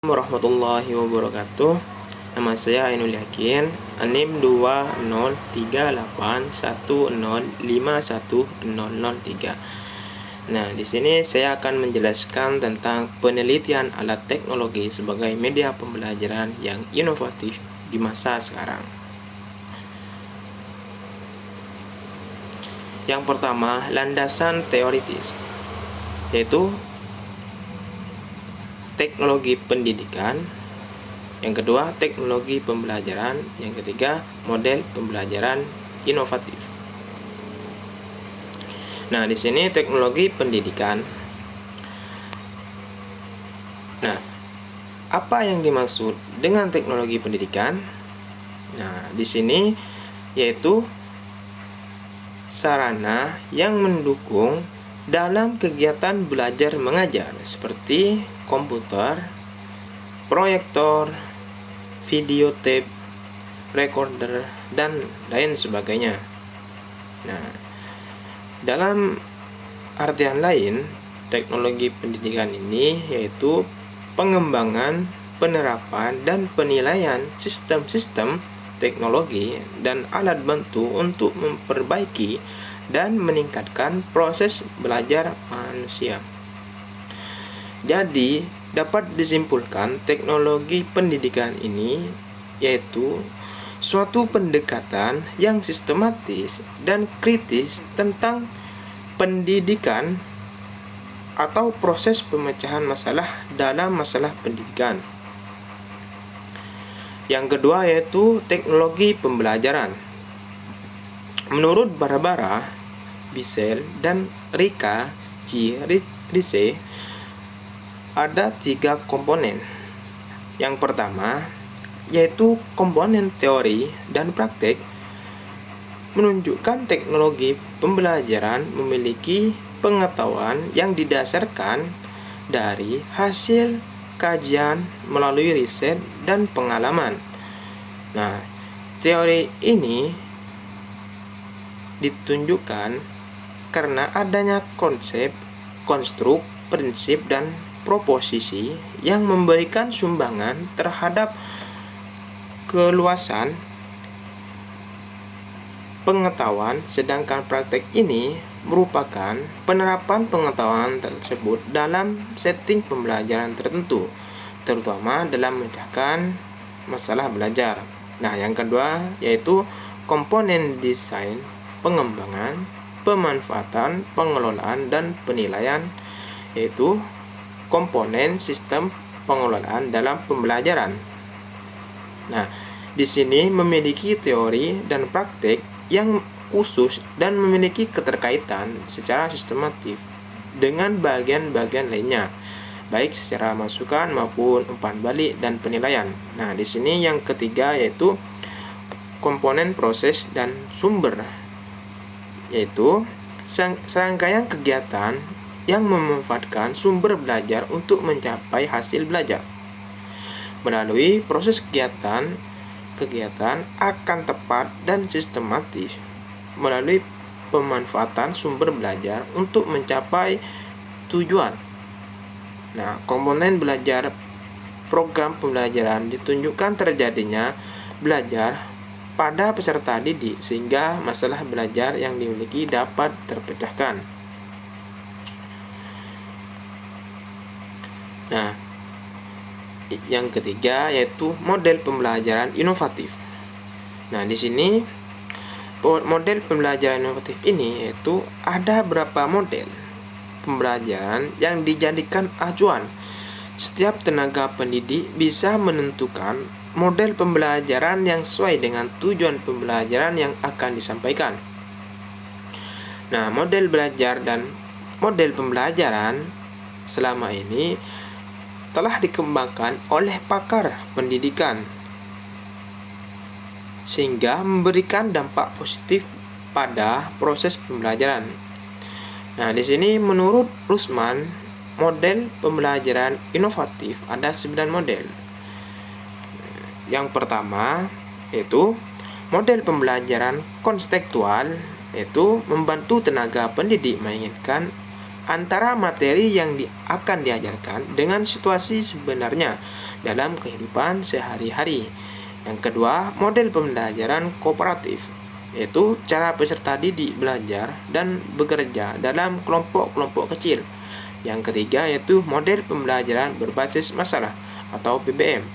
Warahmatullahi wabarakatuh. Nama saya Ainul Yakin, NIM 203810510003. Nah, di sini saya akan menjelaskan tentang penelitian alat teknologi sebagai media pembelajaran yang inovatif di masa sekarang. Yang pertama, landasan teoritis, yaitu teknologi pendidikan. Yang kedua, teknologi pembelajaran. Yang ketiga, model pembelajaran inovatif. Nah, di sini teknologi pendidikan. Nah, apa yang dimaksud dengan teknologi pendidikan? Nah, di sini yaitu sarana yang mendukung dalam kegiatan belajar mengajar seperti komputer, proyektor, video tape, recorder, dan lain sebagainya. Nah, dalam artian lain, teknologi pendidikan ini yaitu pengembangan, penerapan, dan penilaian sistem-sistem teknologi dan alat bantu untuk memperbaiki dan meningkatkan proses belajar manusia. Jadi, dapat disimpulkan teknologi pendidikan ini yaitu suatu pendekatan yang sistematis dan kritis tentang pendidikan atau proses pemecahan masalah dalam masalah pendidikan. Yang kedua yaitu teknologi pembelajaran. Menurut Barbara, Bissell, dan Rika G. Rice, ada 3 komponen. Yang pertama yaitu komponen teori dan praktek, menunjukkan teknologi pembelajaran memiliki pengetahuan yang didasarkan dari hasil kajian melalui riset dan pengalaman. Nah, teori ini ditunjukkan karena adanya konsep, konstruk, prinsip, dan proposisi yang memberikan sumbangan terhadap keluasan pengetahuan, sedangkan praktek ini merupakan penerapan pengetahuan tersebut dalam setting pembelajaran tertentu, terutama dalam memecahkan masalah belajar. Nah, yang kedua yaitu komponen desain, pengembangan, pemanfaatan, pengelolaan, dan penilaian, yaitu komponen sistem pengelolaan dalam pembelajaran. Nah, di sini memiliki teori dan praktek yang khusus dan memiliki keterkaitan secara sistematif dengan bagian-bagian lainnya, baik secara masukan maupun umpan balik dan penilaian. Nah, di sini yang ketiga yaitu komponen proses dan sumber, yaitu serangkaian kegiatan yang memanfaatkan sumber belajar untuk mencapai hasil belajar. Melalui proses kegiatan akan tepat dan sistematis melalui pemanfaatan sumber belajar untuk mencapai tujuan. Nah, komponen belajar program pembelajaran ditunjukkan terjadinya belajar pada peserta didik sehingga masalah belajar yang dimiliki dapat terpecahkan. Nah, yang ketiga yaitu model pembelajaran inovatif. Nah, di sini model pembelajaran inovatif ini yaitu ada berapa model pembelajaran yang dijadikan acuan. Setiap tenaga pendidik bisa menentukan model pembelajaran yang sesuai dengan tujuan pembelajaran yang akan disampaikan. Nah, model belajar dan model pembelajaran selama ini telah dikembangkan oleh pakar pendidikan sehingga memberikan dampak positif pada proses pembelajaran. Nah, di sini menurut Rusman, model pembelajaran inovatif ada 9 model. Yang pertama yaitu model pembelajaran konstekstual, yaitu membantu tenaga pendidik mengingatkan antara materi yang akan diajarkan dengan situasi sebenarnya dalam kehidupan sehari-hari. Yang kedua, model pembelajaran kooperatif, yaitu cara peserta didik belajar dan bekerja dalam kelompok-kelompok kecil. Yang ketiga yaitu model pembelajaran berbasis masalah atau PBM.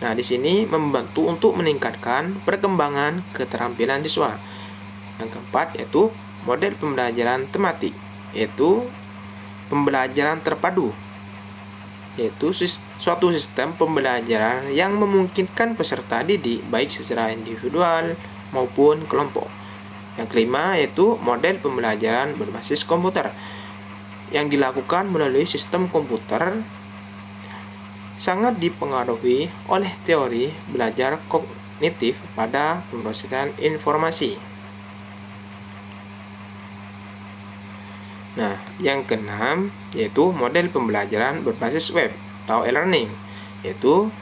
Nah, di sini membantu untuk meningkatkan perkembangan keterampilan siswa. Yang keempat yaitu model pembelajaran tematik, yaitu pembelajaran terpadu, yaitu suatu sistem pembelajaran yang memungkinkan peserta didik baik secara individual maupun kelompok. Yang kelima yaitu model pembelajaran berbasis komputer yang dilakukan melalui sistem komputer sangat dipengaruhi oleh teori belajar kognitif pada pemrosesan informasi. Nah, yang keenam yaitu model pembelajaran berbasis web atau e-learning, yaitu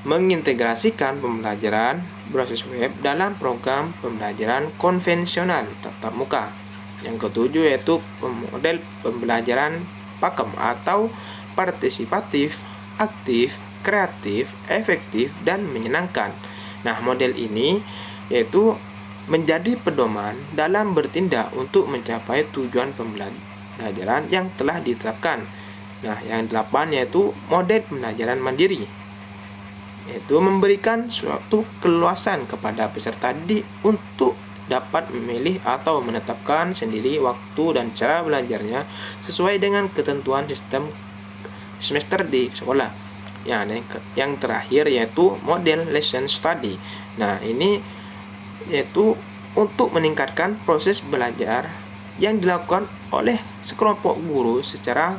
mengintegrasikan pembelajaran berbasis web dalam program pembelajaran konvensional tatap muka. Yang ketujuh yaitu model pembelajaran pakem atau partisipatif, aktif, kreatif, efektif, dan menyenangkan. Nah, model ini yaitu menjadi pedoman dalam bertindak untuk mencapai tujuan pembelajaran yang telah ditetapkan. Nah, yang 8 yaitu model pembelajaran mandiri, yaitu memberikan suatu keluasan kepada peserta didik untuk dapat memilih atau menetapkan sendiri waktu dan cara belajarnya sesuai dengan ketentuan sistem semester di sekolah. Yang terakhir yaitu model lesson study. Nah, ini yaitu untuk meningkatkan proses belajar yang dilakukan oleh sekelompok guru secara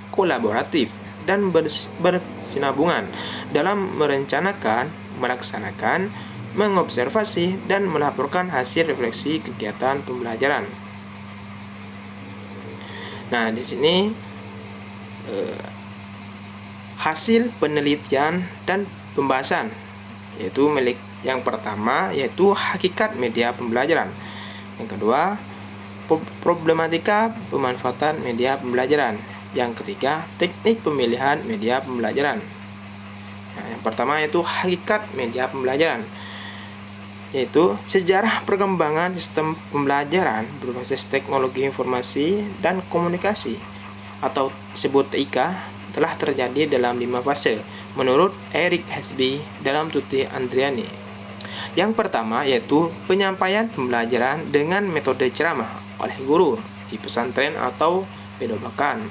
kolaboratif dan bersinambungan dalam merencanakan, melaksanakan, mengobservasi, dan melaporkan hasil refleksi kegiatan pembelajaran. Nah, di sini hasil penelitian dan pembahasan, yaitu yang pertama yaitu hakikat media pembelajaran. Yang kedua, problematika pemanfaatan media pembelajaran. Yang ketiga, teknik pemilihan media pembelajaran. Nah, yang pertama yaitu hakikat media pembelajaran, yaitu sejarah perkembangan sistem pembelajaran berbasis teknologi informasi dan komunikasi atau disebut TIK telah terjadi dalam 5 fase menurut Eric Hesby dalam Tuti Andriani. Yang pertama yaitu penyampaian pembelajaran dengan metode ceramah oleh guru di pesantren atau pedobakan.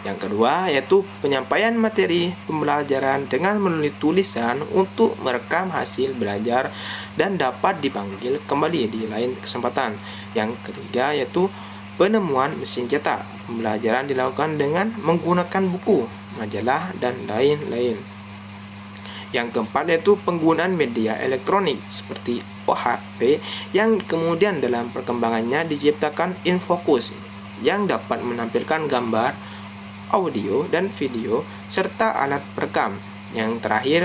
Yang kedua yaitu penyampaian materi pembelajaran dengan menulis tulisan untuk merekam hasil belajar dan dapat dipanggil kembali di lain kesempatan. Yang ketiga yaitu penemuan mesin cetak. Pembelajaran dilakukan dengan menggunakan buku, majalah, dan lain-lain. Yang keempat yaitu penggunaan media elektronik seperti OHP yang kemudian dalam perkembangannya diciptakan Infocus yang dapat menampilkan gambar, audio, dan video serta alat perekam. Yang terakhir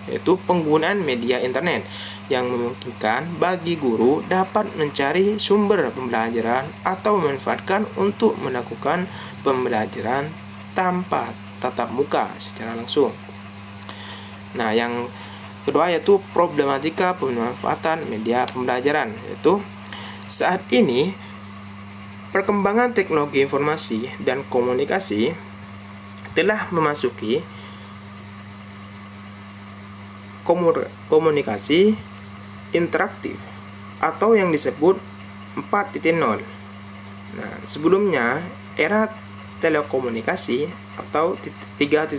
yaitu penggunaan media internet yang memungkinkan bagi guru dapat mencari sumber pembelajaran atau memanfaatkan untuk melakukan pembelajaran tanpa tatap muka secara langsung. Nah, yang kedua yaitu problematika pemanfaatan media pembelajaran, yaitu saat ini perkembangan teknologi informasi dan komunikasi telah memasuki komunikasi interaktif atau yang disebut 4.0. Nah, sebelumnya era telekomunikasi atau 3.0,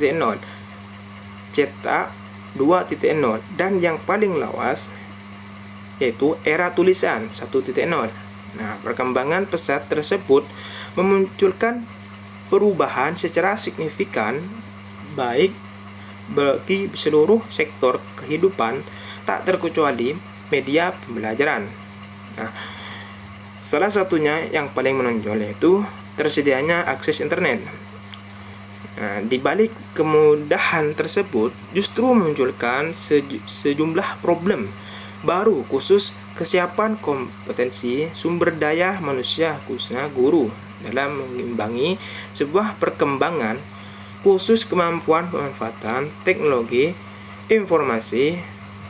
cetak 2.0, dan yang paling lawas yaitu era tulisan 1.0. Nah, perkembangan pesat tersebut memunculkan perubahan secara signifikan baik bagi seluruh sektor kehidupan, tak terkecuali media pembelajaran. Nah, salah satunya yang paling menonjol yaitu tersedianya akses internet. Nah, di balik kemudahan tersebut justru memunculkan sejumlah problem baru khusus kesiapan kompetensi sumber daya manusia khususnya guru dalam mengimbangi sebuah perkembangan khusus kemampuan pemanfaatan teknologi, informasi,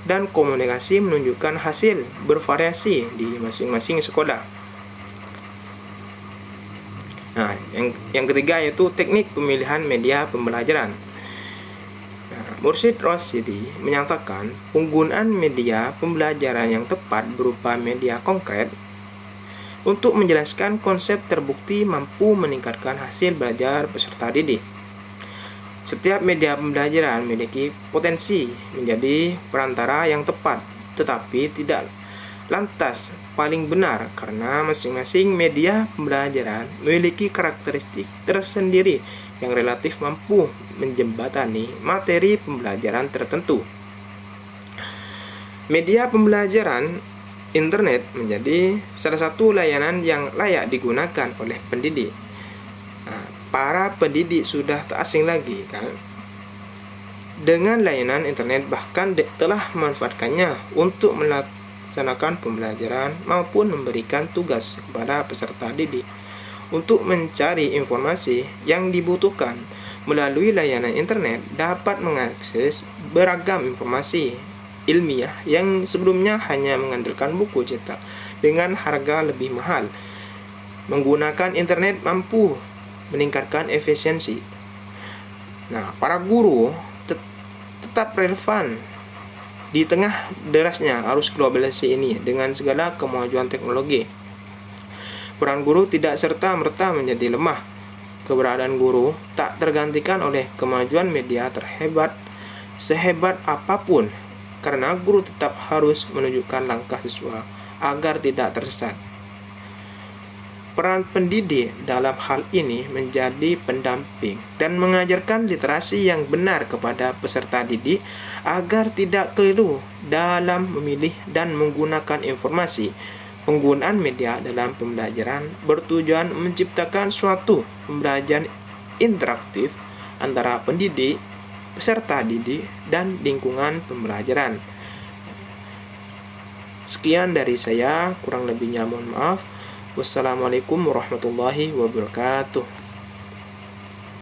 dan komunikasi menunjukkan hasil bervariasi di masing-masing sekolah. Nah, yang ketiga yaitu teknik pemilihan media pembelajaran. Mursyid Rasyidi menyatakan penggunaan media pembelajaran yang tepat berupa media konkret untuk menjelaskan konsep terbukti mampu meningkatkan hasil belajar peserta didik. Setiap media pembelajaran memiliki potensi menjadi perantara yang tepat, tetapi tidak lantas paling benar karena masing-masing media pembelajaran memiliki karakteristik tersendiri yang relatif mampu menjembatani materi pembelajaran tertentu. Media pembelajaran internet menjadi salah satu layanan yang layak digunakan oleh pendidik. Para pendidik sudah tak asing lagi kan dengan layanan internet, bahkan telah memanfaatkannya untuk melaksanakan pembelajaran maupun memberikan tugas kepada peserta didik untuk mencari informasi yang dibutuhkan. Melalui layanan internet dapat mengakses beragam informasi ilmiah yang sebelumnya hanya mengandalkan buku cetak dengan harga lebih mahal. Menggunakan internet mampu meningkatkan efisiensi. Nah, para guru tetap relevan di tengah derasnya arus globalisasi ini dengan segala kemajuan teknologi. Peran guru tidak serta-merta menjadi lemah. Keberadaan guru tak tergantikan oleh kemajuan media sehebat apapun, karena guru tetap harus menunjukkan langkah siswa agar tidak tersesat. Peran pendidik dalam hal ini menjadi pendamping dan mengajarkan literasi yang benar kepada peserta didik agar tidak keliru dalam memilih dan menggunakan informasi. Penggunaan media dalam pembelajaran bertujuan menciptakan suatu pembelajaran interaktif antara pendidik, peserta didik, dan lingkungan pembelajaran. Sekian dari saya, kurang lebihnya mohon maaf. Wassalamualaikum warahmatullahi wabarakatuh.